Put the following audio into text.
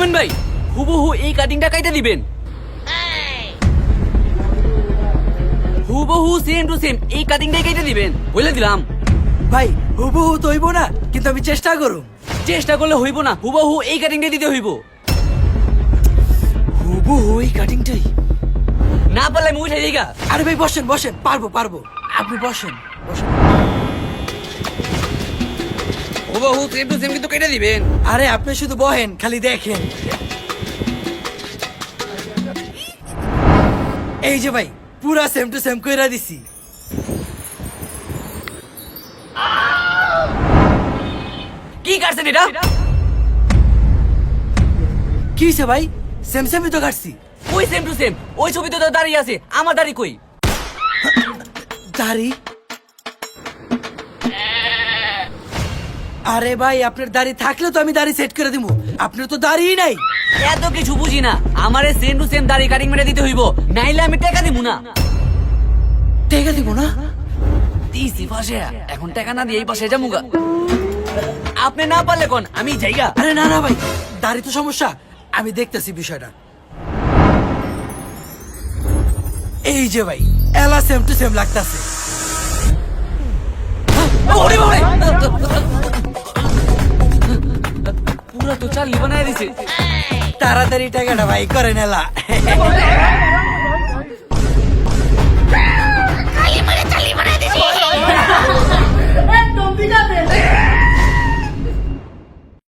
থামেন ভাই, হুবহু এই কাটিংটা কাইটা দিবেন। হুবহু সেম টু সেম এই কাটিংটাই কেটে দিবেন, বলে দিলাম। ভাই হুবহু তো হইব না, কিন্তু আমি চেষ্টা করুম। চেষ্টা করলে হইব না, হুবহু এই কাটিংটাই দিতে হইব। হুবহু এই কাটিংটাই। না পারলে আমি উঠে যাইগা। আরে ভাই বসেন বসেন, পারবো পারবো, আপনি বসেন বসেন। হুবহু সেম টু সেম কিন্তু কেটে দিবেন। আরে আপনি শুধু বহেন, খালি দেখেন। এই যে ভাই, পুরা সেম টু সেম কইরা দিছি। কি কাটছেন এটা? কি হইছে ভাই? সেম সেমই তো কাটছি। ওই সেম টু সেম, ওই ছবিতে তো দাঁড়িয়ে আছে, আমার দাড়ি কই? দাড়ি? আরে ভাই আপনার দাড়ি থাকলে তো আমি দাড়ি সেট করে দিব, আপনার তো দাড়িই নাই। এত কিছু বুঝি না, আমারে সেম টু সেম দাড়ি কাটিং মেরে দিতে হইব, নাইলে আমি টাকা দিব না। টাকা দিব না? দিছি পাশে, এখন টাকা না দিয়ে এই পাশে যামুগা। আপনি না পারলে কোন, আমি যাইগা। আরে না না ভাই, দাড়ি তো সমস্যা, আমি দেখতেছি বিষয়টা। এই যে ভাই, এলা সেম টু সেম লাগতাছে। ওরে বাবারে! পুরা তো চালি বানায় দিছে। তাড়াতাড়ি টাকাটা ভাই করেন এলা।